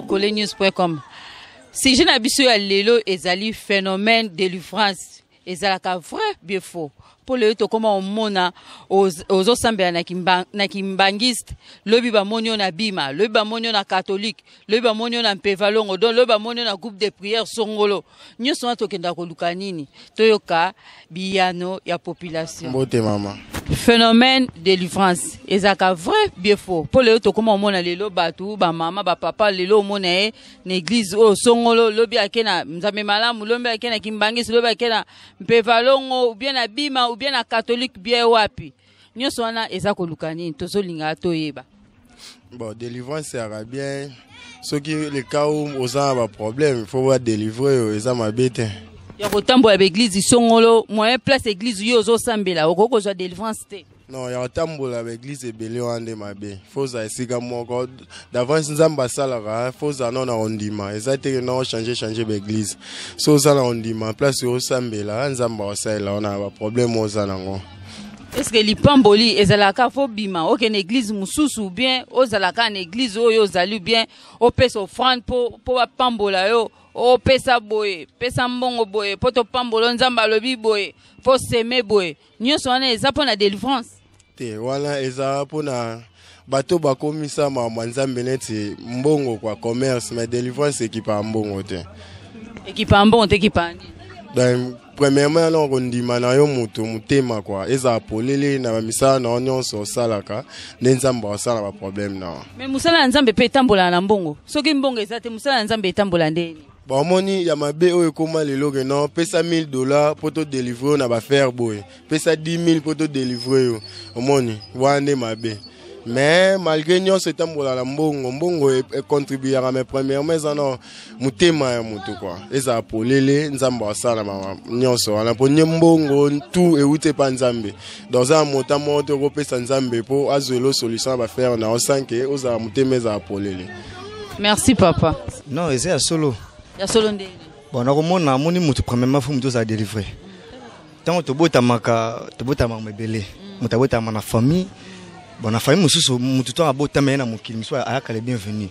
colenews.com. Si je n'habite pas lelo ezali phénomène de délivrance, ezalaka vrai bien faux. Pour le to comment on mona aux osambela na kimbangiste, lobi ba monio na bima, lobi ba monio na catholique, lobi ba monio na mpevalongo, don lobi ba monio na groupe de prière songolo. Nyoso na to kenda ko lukanini, toyoka biyano ya population. Mbote mama. Phénomène de délivrance, ezaka vrai bien faux. Pour le to comment on mona lelo batu, ba mama, ba papa lelo mona l'église o songolo, lobi akena mzame malamu, lobi akena kimbangiste, lobi akena mpevalongo ou bien na bima bien na catholique bien wapi nyonso wana eza koluka nini tozolinga toyeba. Bon, délivrance c'est bien ceux qui les cas où oza ba problème il faut voir délivrer eza mabete ya kotambola ba église songolo moyen place église yo ozosambela okoko zo délivrance te. Non, ya kotambola ba église ebele wande mabe faut za esika moko d'avance nzamba salara faut za non na ondima eza te non changer ba église so za na ondima place yo sambela nzamba osala on a ba problème oza nango. Est-ce que lipamboli ezalaka fo bima ok na église mususu ou bien ozalaka na église oyo ozali bien o pesa offrande po ba pambola yo o pesa boye pesa mbongo boye poto pambola nzamba lobi boye fo seme boye nyonso wana eza po na délivrance te wana eza po na bato bakomisa ma nzambe neti mbongo kwa commerce mais délivrance ekipa mbongo te ekipa mbongo te ekipani. Donc premièrement non rondima na yo mutu mutema kwa eza polele na bamisa na nyonso salaka nzamba osala ba problème na. Mais musala nzambe pe tambola na mbongo soki mbongo eza te musala nzambe tambola ndeni. Bon moni ya mabe oyo koma lelo ke non pesa $1000 pour te délivrer na ba faire boy pesa 10,000 pour te délivrer yo omoni wande mabe. Mais malgré nous c'est tambola la mbongo et contribuer à mes premières mais non mutema ya mutu quoi eza polele nzamba sala mama nyonso ala po mbongo tout et ute pa nzambe dans un motamo to kopesa nzambe po azwelo solution ba faire na osanke oza mutema eza polele. Merci papa. Non eza solo ya solo ndeni bon na komona moni mutu premièrement faut mutu za délivrer tant to bota maka mebele mutu bota na famille. Bon, la famille, mususu mututo abota mena mukili soit ayaka les bienvenus.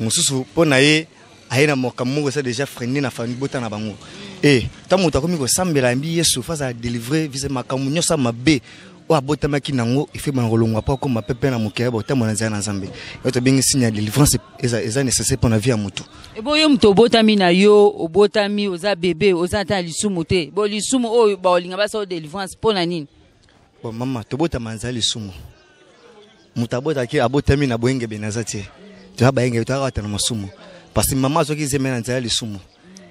Mususu pona ye ayena mokamungo ça déjà freiné na famille bota na bango. Et tant mutu akomi ko sambela mbi yesu face à délivrer vise makamunyo sa mabe o abota maki nango il fait bankolongwa pas comme pepe na mukele bota mona nzana nzambe. Yo to bengi signe délivrance eza nécessaire pour la vie à mutu. Et bon yo muto bota mi na yo obota mi oza bébé oza ta lisumu te. Bo lisumu o ba olinga ba sa délivrance pona nini? Bon maman to bota manza lisumu. Mutabota ki abotami na boyenge benazati tu ba yenge tu arata na masumu parce que maman zo ki zemena nzala lisumu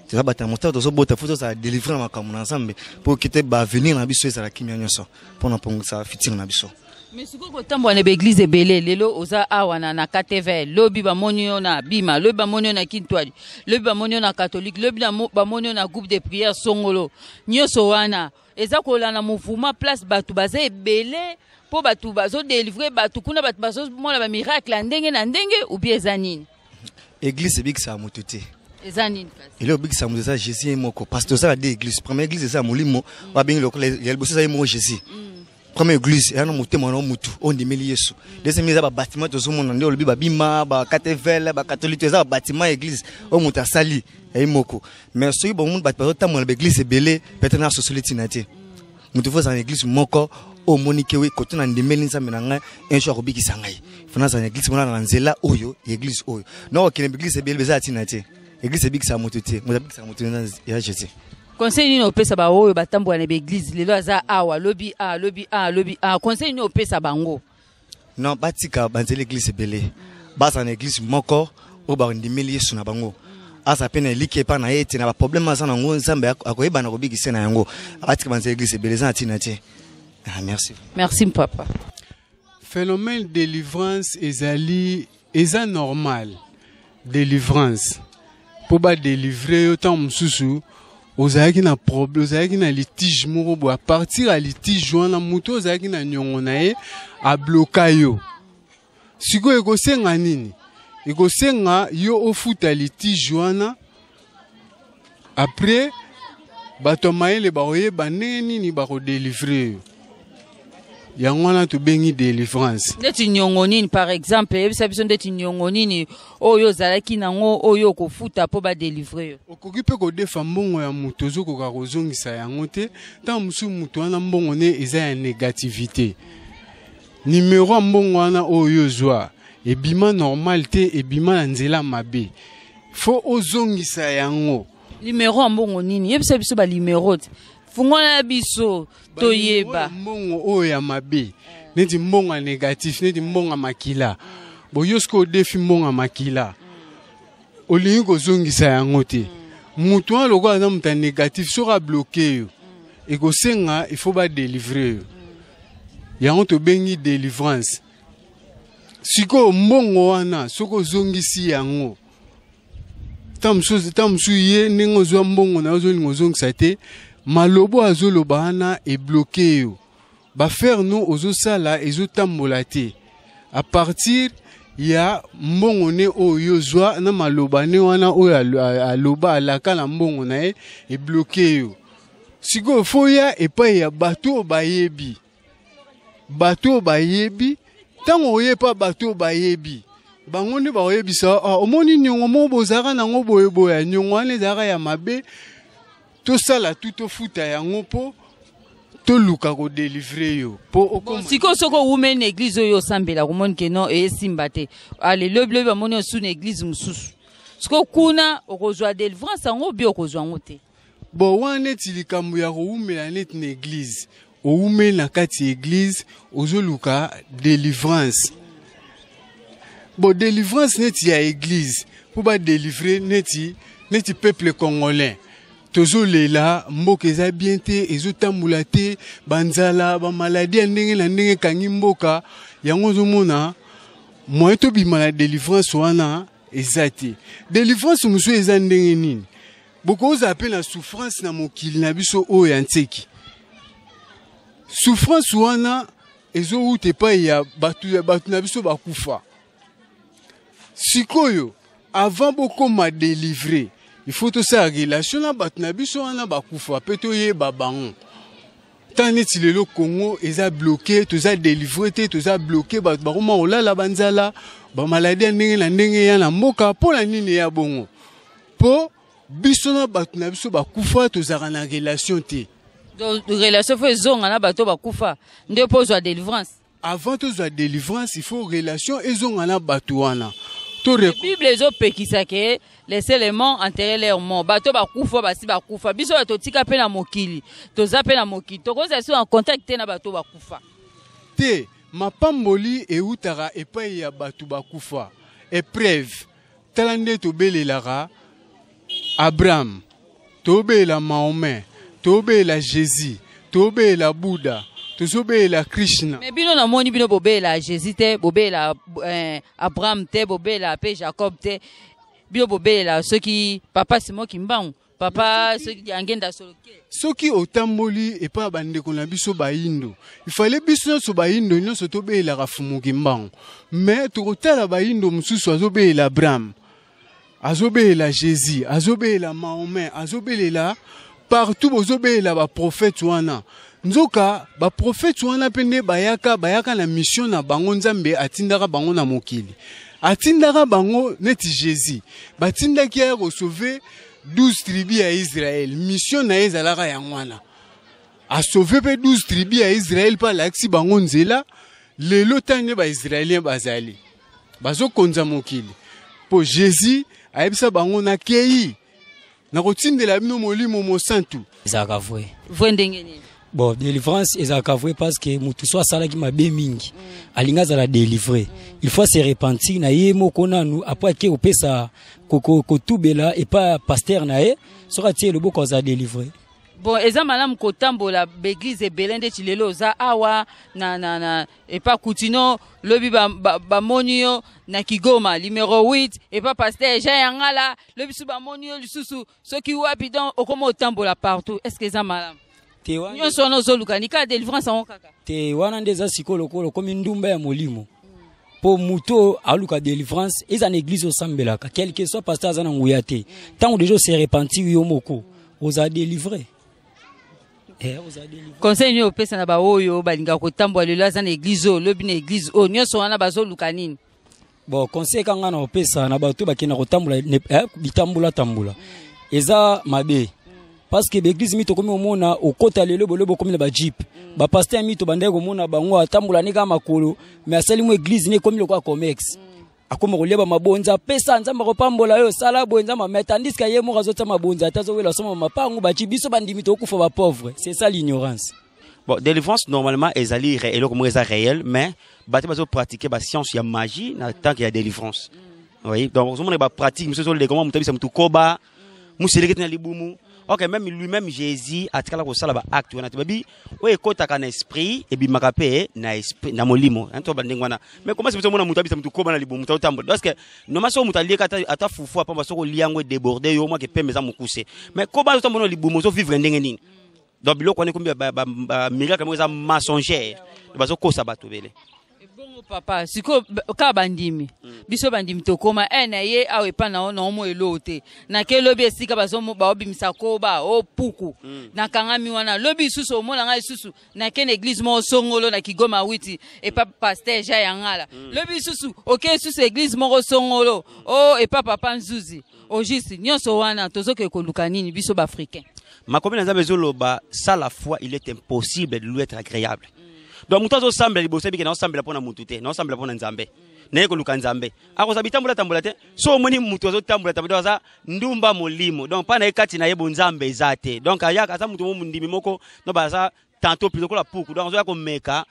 tu ba ta mutato zo bota futo za délivrer makamu na nzambe pour que te ba venir na biso ezala kimia nyonso pour na pongo sa fitir na biso. Mais siko ko tambo na église ebele lelo oza awa na KTV lobi ba monio na bima lobi ba monio na kintwali lobi ba monio na catholique lobi ba monio na groupe de prière songolo nyonso wana eza ko la na mouvement place batu baza ebele po batu bazo délivrer batu kuna batu bazo mona ba miracle ndenge na ndenge ou bien zanine église big sa mututé zanine kasi ile big sa mututé Jésus moko pasteur ça de église première église ça molimo ba bingi lokole ya liboso ça mo Jésus première église ya no mutema no mutu on demeli Yesu deuxième église ba bâtiment to zo mona ndio lobi ba bima ba KTV ba catholique ça ba bâtiment église o muta sali ya moko mais soki bon monde batu bazo tamona ba église belé peut-être na société naté mutu faut en église moko o monique we koto na ndemeli nzambe na ngai un jour obikisa ngai fana za église mona na nzela oyo église oyo no kile église bele beza atina te église bikisa moto te mo bikisa moto na ya Jésus conseil ni opesa ba oyo batambola na église lelo aza awa lobi a conseil ni opesa bango non batika banzela église bele basa na église moko o ba ndemeli Yesu na bango asa pena like pa na yete na ba problème za na ngo nzambe akoyeba na kobikisa na yango batika banzela église bele za atina te. Ah, merci. Merci papa. Phénomène de délivrance est normal. Délivrance. Pour ba délivrer autant mususu ozaki na problème ozaki na litige moko à partir à litige wana muto ozaki na nyongo na ye a bloquer yo. Siko ekosenga nini? Ekosenga yo ofuta litige wana après bato maele ba oyeba nini ba ko délivrer yo. Yangwana to bengi délivrance. Ndeti nyongonini par exemple, ebisa biso ndeti nyongonini oyo zalaki nango oyo kofuta po ba délivrer yo. Okoki pe ko defa mbongo ya mutu zo ko ka kozongisa yango te, ta musu mutu wana mbongo ne eza ya négativité. Numéro ya mbongo wana oyo zwa ebima normal te ebima na nzela mabe. Fo ozongisa yango. Numéro ya mbongo nini? Ebisa biso ba numéro te. Fungona biso toyeba mbongo oyo ya mabe neti mbongo ya négatif neti mbongo ya makila boyosko defi mbongo ya makila olingi kozongisa yango te mutu wana lokola na mutu ya négatif soki abloke yo ekosenga il faut ba délivrer yo yango tobengi délivrance sikoyo mbongo wana soki ozongisi yango ta mosusu ye ndenge ozwa mbongo na yo ozolinga ozongisa te malobo azoloba wana e bloqué yo ba faire no ozosala ezotambola te à partir ya mbongo ne oyo zwa na maloba ne wana oyo aloba alaka na mbongo na ye e bloqué yo siko foya epai ya bato bayebi tango oyepa bato bayebi bango nde bayebisa omoni nyongo mo bozaka nango boyeboya nyongo wana ezalaka ya mabe to sala tout futa yango po to luka ko délivrer yo po okoma siko soko women église oyo sambela komoni ke non e simba te ale lobi ba moni su na église mususu siko kuna okozwa délivrance yango bi okozwa ngo te bo wana ti likambo ya koumela net na église oumela na kati église ozoluka délivrance bo délivrance net ya église po ba délivrer neti peuple congolais tozo lela mboka eza bien te ezotambola te banzala ba maladie ndenge na ndenge kangi mboka yango zomona moyen to bima na délivrance wana eza te délivrance musu eza ndenge nini boko oza pe na souffrance na mokili na biso oyo ya nteki souffrance wana ezo ute pa ya batu na biso bakufa sikoyo avant bokoma délivrer il faut to sa relation na bato na biso wana bakufa pe to yeba bango tane ti lelo Congo eza bloqué toza délivré te toza bloqué bato bakoma olala banzala ba maladie ndenge na ndenge ya na mboka pola nini ya bongo po biso na bato na biso bakufa tozaka na relation te donc relation faut ezonga na bato bakufa nde po zwa délivrance avant to zwa délivrance il faut relation ezonga na bato wana. La Bible ezopekisa ke les éléments enterrer leur mort bato bakufa basi bakufa biso totika pe na mokili toza pe na mokili tokoza si en contact na bato bakufa te mapamboli eutara epai ya bato bakufa épreuve tala nde tobelelaka Abraham tobelela Mahomet tobelela Jésus tobelela Bouddha tozobelela Krishna. Mais bino na moni bino bobela Jésus te bobela Abraham te bobela pe Jacob te bino bobela ceux qui papa Simon Kimbangu papa ceux qui angenda soloke soki otamboli et pas bande ko na biso baindo il fallait biso so baindo nyonso tobela ka fumu Kimbangu mais tokotala baindo mususu azobela Abraham azobela Jésus azobela Mahomet azobelela partout bozobela ba prophète wana nzoka ba prophète wana pende bayaka na mission na bango nzambe atindaka bango na mokili atindaka bango neti Jésus batindaki ya sauver 12 tribus ya Israël mission na ezalaka ya ngwana a sauver pe 12 tribus ya Israël pa laksi bango nzela lelo tane ba Israélien bazali bazo konza mokili po Jésus ayebisa bango na kei na kotindela bino molimo mosantu ezaka vrai ndenge nini. Bon, délivrance ezaka vrai parce que mutu so asala ki mabe mingi alinga za la délivrer il faut se repentir na ye moko nanu après ke opesa ko tubela et pas pasteur na ye sera tie le boko za délivrer. Bon eza malamu kotambola l'église ebelende chilelo za awa na et pas Koutino lobi ba monio na Kigoma numéro 8 et pas pasteur Jean Yangala lobi su ba monio lisusu soki wapi donc okomo otambola partout est-ce que eza malamu nyonso wana ozoluka nika délivrance yango kaka te wana nde eza sikolokolo komi ndumba ya molimo po muto aluka délivrance eza na église osambelaka quel que soit pasteur aza na nguya te ntango deja se repentir yo moko oza délivré conseil nini opesa na baoyo balinga kotambola lelo aza na église oyo lobi na église oyo nyonso wana bazoluka nini? Bon, conseil kanga na opesa na bato bakenda kotambola bitambola eza mabe. Parce que l'église mito komi omona okota lelo bolobo komi na ba jeep. Ba pasteur mito bandai komona bango atambola ne kama makolo, mais asali mu église ne komi lokwa comex. Akoma koleba mabonza pesa nzamba kopambola yo sala bonza ma tandis ka ye mo razota mabonza tazo wela soma mapangu ba biso bandimi to kufa ba pauvre. C'est ça l'ignorance. Bon, délivrance normalement ezali réel comme eza réel, mais bati bazo pratiquer ba science ya magie na tant qu'il y a délivrance. Oui, donc on ba pratique monsieur les comment mutabisa mutu koba muselekete na libumu. OK, même lui-même Jésus a tikala ko sala ba acte wana tibabi o ekota kana esprit et bi makape na esprit na molimo anto bandengwana. Mais comment c'est mona mutabisa mutu koba na libumu mutambo parce que normalement so mutalie kata ata fufu apa basoko liango déborder yo moi ke pembe za mukuse. Mais koba so mona libumu so vivre ndenge nini. Donc biloko wana kombi ba miracle mo za mensongère bazoko sa bato bele. Bon papa siko ka bandimi biso bandimi tokoma na ye awe pa na ono mo elote na ke lobi esika bazo mo ba obimisa koba o puku na kangami wana lobi susu o mona ngai susu na ke église mo songolo na Kigoma witi et pa pasteur ja yangala lobi susu OK susu église mo songolo o et pa papa nzuzi o juste nyonso wana tozoke koluka nini biso ba africain makomi na nzambe zoloba ça la foi il est impossible de lui être agréable. Donc muto semble liboso biki na semble pona mutu te na semble pona nzambe na yeko luka nzambe ako sabi tambola te so moni mutu zo tambola za ndumba molimo donc pa na ekati na yebo nzambe ezate donc ayaka asa mutu mo ndimi moko no baza tantôt plus la puku donc zo yako meka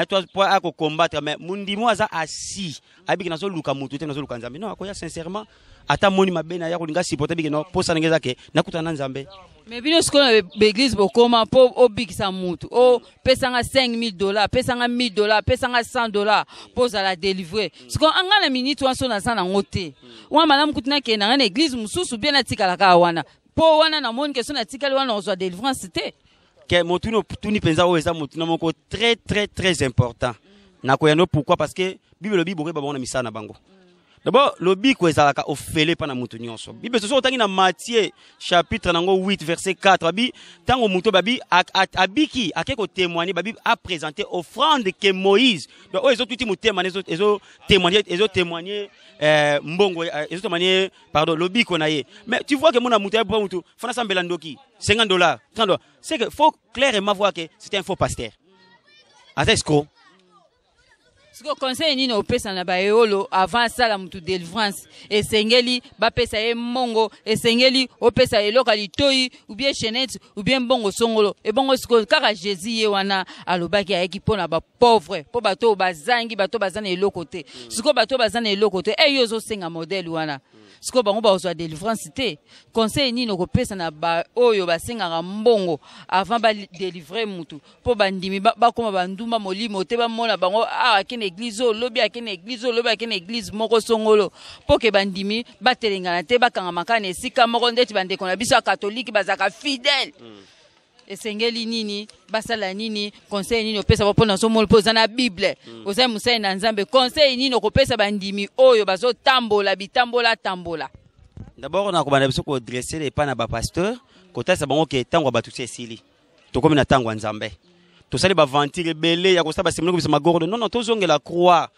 toi pour ako combattre mais mundimo aza assis abiki na zo luka mutu te na zo luka nzambe non akoya sincèrement ata moni mabena ya kolinga supporter biki no posa ngeza ke nakutana nzambe. Mais bien ce qu'on a l'église bokoma pour obikisa mutu o pesanga $5,000 pesanga $1,000 pesanga $100 pour la délivrer ce qu'on anga na minute wanso na sana ngote wa malamu kutina ke na église mususu bien atikala ka wana po wana na moni ke so na tikala wana ozo délivrance te ke motuno tuni penza o eza motuno moko très important na koyano pourquoi parce que bible bible ba bona misana bango. D'abord, le biko ezalaka ofele pa na mutu nyonso. Bible so tangi na Matthieu chapitre nango 8 verset 4 abi tango mutu babi abiki akeko témoigner babi a présenter offrande que Moïse. Donc ezo tuti mutu témoigner mbongo ezo témoigner pardon le biko na ye. Mais tu vois que mon mutu ba mutu fana sambela ndoki $50 $30. C'est que faut clairement voir que c'était un faux pasteur. Azesco ce que conseil nini opesa na baeolo avant sala mutu délivrance esengeli bapesa ye mongo esengeli opesa eloka litoi ou bien chenette ou bien bongo songolo et bongo siko kaka Jésus ye wana alobaki ayeki pona ba pauvre po bato bazangi bato bazana eloko te siko bato bazana eloko te e yozo senga modèle wana siko bango ba ozo délivrance te conseil nini opesa na ba oyo basenga mbongo avant ba délivrer mutu po bandimi ba koma banduma molimo te ba mona bango akene église lobi akene église lobi akene église moko songolo po ke bandimi batelengana te bakanga makana esika moko ndeti bandeko na biso catholique bazaka fidèle esengeli nini basala nini conseil nini opesa bopona so mol poza na bible osai musai na nzambe conseil nini okopesa bandimi oyo bazo tambola bitambola tambola. D'abord na ko bana biso ko dresser les pana ba pasteur kota sa bango ke tango ba tutse sili to komi na tango nzambe to sali ba ventile belé ya ko sa ba semino ko bisa magordo non to zongela croix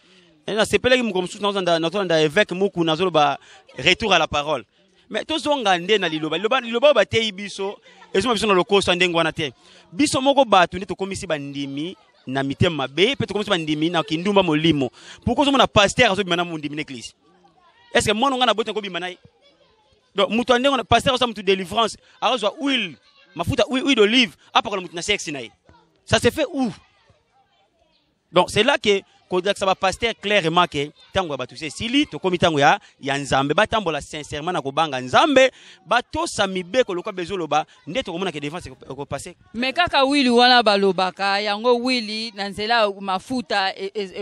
na sepeleki muko msusu na évêque muku na zo ba retour à la parole mais to zonga nde na liloba ba te biso ezuma biso na lokoso ndengo wana te biso moko batu nde to komisi bandimi na mitema mabe pe to komisi bandimi na kindumba molimo pourquoi zo na pasteur azo bimana mu ndimi l'église est-ce que moi nga na bote ko bimana donc mutu ndengo na pasteur ça mutu délivrance azo huile mafuta huile d'olive après mutu na sexe na ça se fait où? Donc c'est là que ça va passer clairement que tango ba tous sili to komi tango ya nzambe ba tambola sincèrement na ko banga nzambe ba to samibe ko lokwa bezoloba ndeto komona ke défense ko passer mais kaka wili wana balobaka yango wili na nzela mafuta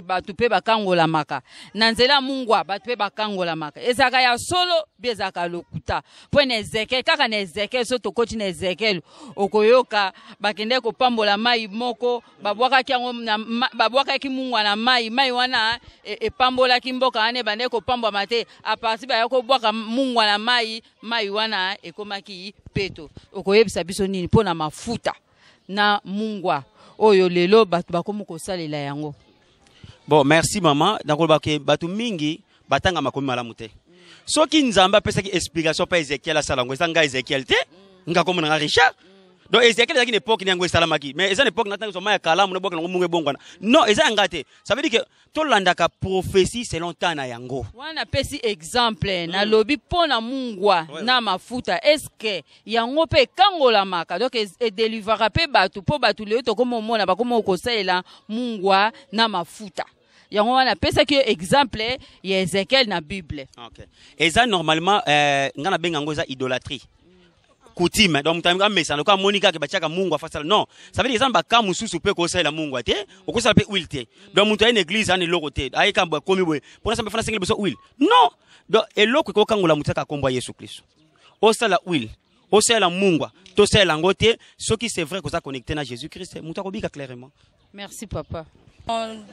ba tupe bakangola maka na nzela mungwa ba tupe bakangola maka ezaka ya solo bezaka lokuta pone Ezekiel kaka na Ezekiel so to koti na Ezekiel okoyoka bakende ko pambola mai moko babwaka kyango babwaka ki mungwa na mai wana pambola kimboka ane bande ko pambwa mate a partir ba yako bwaka mungwa na mai wana ekomaki peto okoyebisa biso nini pona mafuta na mungwa oyo lelo batu bakomo kosalela yango. Bon, merci maman. Donc ke batu mingi batanga makomi malamu te. Soki nzamba pesa ki explication pa Ezekiel asalango ezanga Ezekiel te nga komo na Richard. Donc Ezekiel ezaki époque nyango esalamaki mais eza époque natanga soma ya kalamu na boka ngo mungu bongwana. Non, eza ngate. Ça veut dire que to landaka prophétie selon temps na yango. Wana pesi exemple na lobi pona mungwa na mafuta est-ce que yango pe kangola maka donc e délivrer pe batu po batu leo to komo mona ba komo kosalela mungwa na mafuta. Yango wana pesa ki exemple ya Ezekiel na Bible. OK. Eza normalement ngana benga ngo eza idolâtrie. Coutume donc mutamika mesa no ka monika ke bachaka mungu afasala non ça veut dire ça ka mususu pe ko sala mungu ate o ko sala pe huile te donc mutu une église ane loko te ay ka komi boy pour ça me fana sengele beso huile non donc eloko ko kangola mutaka kombo Yesu Kristo o sala huile o sala mungu to sala ngote ce qui c'est vrai que ça connecté na Jésus Christ mutu ko bika clairement. Merci papa.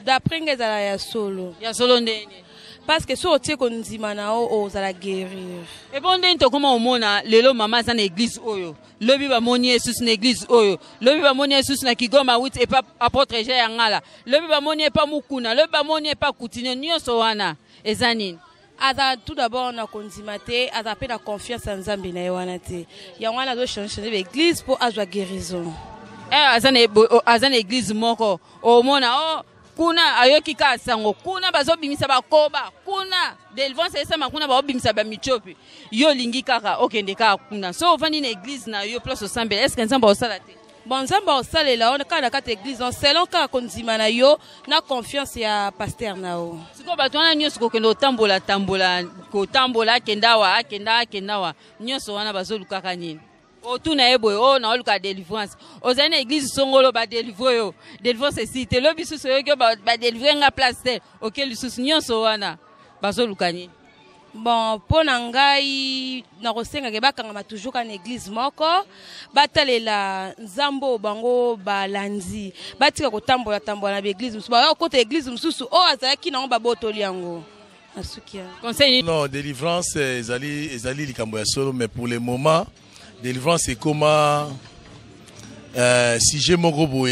D'après ngezala ya solo ndeni parce que so tie konzima na o ozala guérir. Et bon ndeni to koma omona lelo mama za na église oyo lobi ba moni Jesus na église oyo lobi ba moni Jesus na Kigoma wit et pas apôtre Jean Yangala lobi ba moni pas Mukuna lobi ba moni pas Coutinho nyonso wana ezanini. Aza tout d'abord na konzima te aza pe na confiance en Nzambe na yewana te ya wana zo changer l'église pour azwa guérison. Azana église moko o mona kuna ayoki ka sango kuna bazobimisa bakoba kuna délivrance esa makuna bazobimisa ba michopi yo lingi kaka okende ka kuna so ovandi na église na yo place osambe est-ce que nzamba osala te bon nzamba osalela on ka na kata église selon ka konzima na yo na confiance ya pasteur na o siko bato wana nyonso kokende otambola kendawa nyonso wana bazolukaka nini otuna eboy o na oluka délivrance ozana église songolo ba délivrer yo délivrance cité lobi susu yo ke ba délivrer nga place te okeli susu nyonso wana bazoluka nini. Bon pona ngai na kosenga ke bakanga toujours ka na église moko batalela nzambo bango balandi batika kotambola na église musu ba kota église mususu o azaki na ba botoli yango asukia conseil. Non, délivrance ezali likambo ya solo mais pour le moment délivrance c'est comment si j'ai mon groupe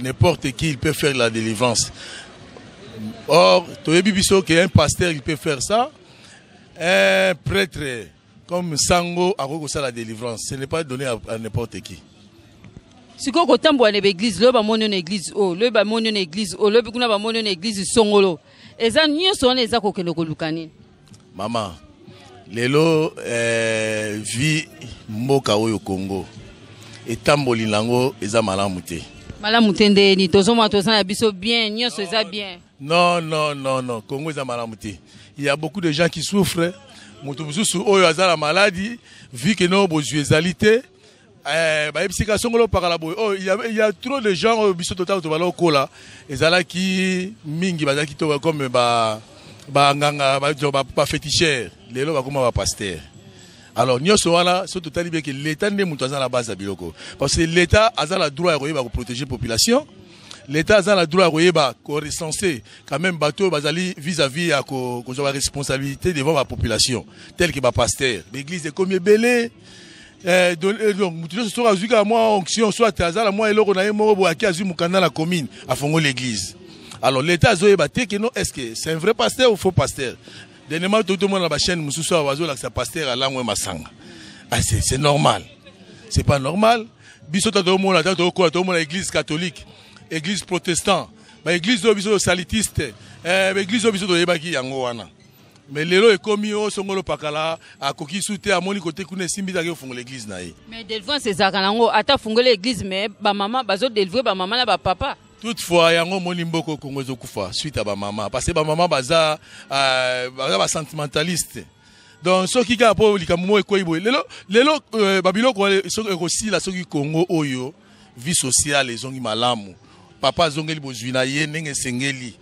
n'importe qui il peut faire la délivrance. Or toyebi biso que un pasteur il peut faire ça, un prêtre comme Sango a ça la délivrance, ce n'est pas donné à n'importe qui. Si ko kotambo na église lo ba monyo na église o lo ba monyo na église o lo bi kuna ba monyo na église songolo eza nyonso wana eza ko kende ko lukani. Maman lelo vi mboka oyo Congo etamboli lango eza malamu te ndeni tozoma tozana biso bien nyonso eza bien. Non, Congo eza malamu te. Il y a beaucoup de gens qui souffrent mutu mususu oyo azala maladie vu que no bozuezalité ba ebisika songolo pakala boy oh il y a trop de gens biso total to bala okola ezala ki mingi bazaki to comme ba nganga ba féticheur lelo ba kuma ba pasteur. Alors nyonso wana so totali bien que l'état ne mutu azala base ya biloko parce que l'état azala droit ya protéger population. L'État a le droit de recenser quand même bateau bazali vis-à-vis à la responsabilité devant la population tel que le pasteur l'église est comme belé donc tout ce soit à moi onction soit à moi et l'eau na mo à qui azu mukanda la commune à fongo l'église. Alors l'État a batté que non est-ce que c'est un vrai pasteur ou faux pasteur dernièrement tout le monde dans la chaîne mususu awazo la pasteur à langwe masanga c'est normal c'est pas normal biso to mo la to mo l'église catholique église protestant, église obiso salitiste, église obiso to yebaki yango wana. Mais lelo ekomi o songolo pakala a koki soute amoni côté kuna simbi ta ke fongo l'église na ye. Mais délivrance c'est ça kanango ata fongo l'église mais ba maman bazo délivrer ba maman na ba papa. Toutefois yango moni mboko Congo zokufa suite à ba maman parce que ba maman baza ba sentimentaliste. Donc ce qui ka po likamumo ekoyibo lelo babilo ko aussi la soki Congo oyo vie sociale les ongi malamu. Papa zongeli bozwina ye ndenge sengeli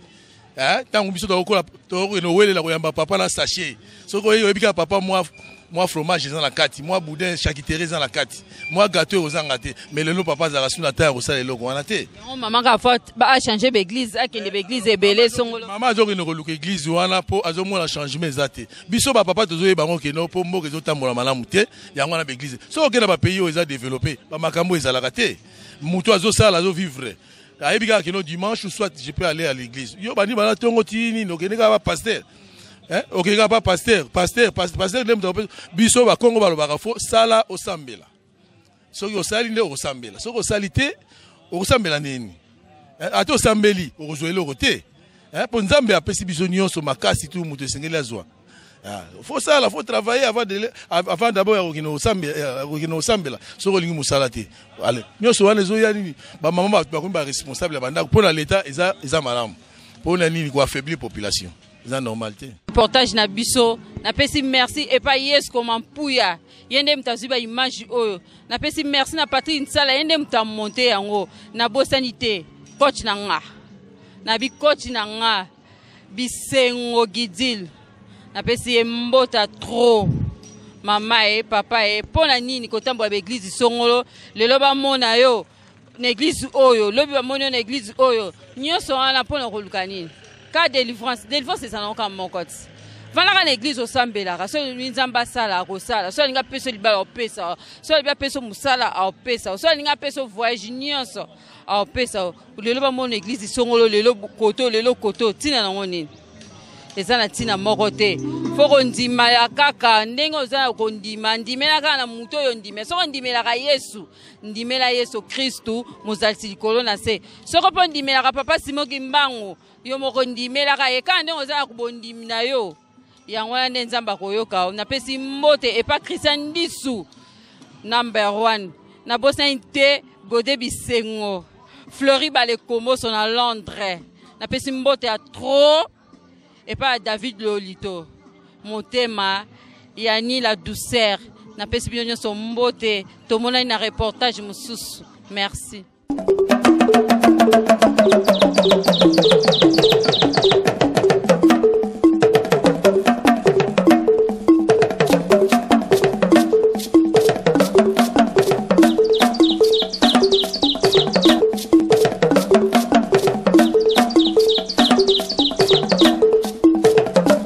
tangu biso to kola to no wele la koyamba papa na sachet soko yebika papa moi moi fromage dans la kati, moi boudin charcuterie dans la kati, moi gâteau aux angate, mais le papa za rasu na terre au sale logo wanate. Maman ka faut ba changer l'église, a que l'église est belle songolo. Maman zo ne roluka église wana po azo mo la changement zate. Biso ba papa tozo bango ke no po mo kezo tambola malamu te, yango na église. So ke na ba pays oza développé, ba makambo ezala kate. Muto azo sala azo vivre. Ayebi que no dimanche ou soit je peux aller à l'église. Yo bani bana tongo tini no keneka ba pasteur. Hein? Ok, pas pasteur nem to biso ba Congo ba lobaka fo sala osambela. Soki osali nde osambela. Soki osalite osambela nini? Ato osambeli okozwela okote. Hein? Po nzambe apesi biso nyonso makasi tu muto esengeli azwa. Faut ça, faut travailler avant d'abord à Osambela. So olingi musala te. Allez, nyonso wana zo ya nini? Ba maman ba responsable banda pour l'état eza malamu. Pour na nini ko affaiblir population. C'est normalité. Reportage na biso, na pesi merci et pas yes comme pouya. Yende mtazuba image oyo. Na pesi merci na Patrick Nsala yende mtamonter yango na bosanité. Coach na nga. Na bi coach na nga. Bisengo Gidil. Na pesi mbota trop. Mama et papa et pona nini kotambo ba église songolo lelo ba mona yo na église oyo lobi ba mona na église oyo nyonso wana pona koluka nini ka délivrance c'est ça non comme mon côté vala na église osambela so nzamba sala ko sala so linga peso libala opesa so libala peso musala opesa so linga peso voyage nyonso opesa lelo ba mona église songolo lelo koto tina na nini eza na tina moko te foko ndima ya kaka ndenge oza kondima ndimela kaka na mutu oyo ndime soko ndimelaka Yesu ndimela Yesu Kristu mozalisi likolo na se soko mpo ndimelaka papa Simoki Mbango yo moko ndimelaka ye kaka ndenge oza kubondimi na yo yango wana nde nzambe akoyoka napesi mbote epa Christian Ndisu #1 na bosani te Gode Bisengo Fleury Balekomoso na Londres napesi mbote ya trop et pas David Lolito Motema Yani la douceur na pesi bino nyonso mbote tomona na reportage mususu merci.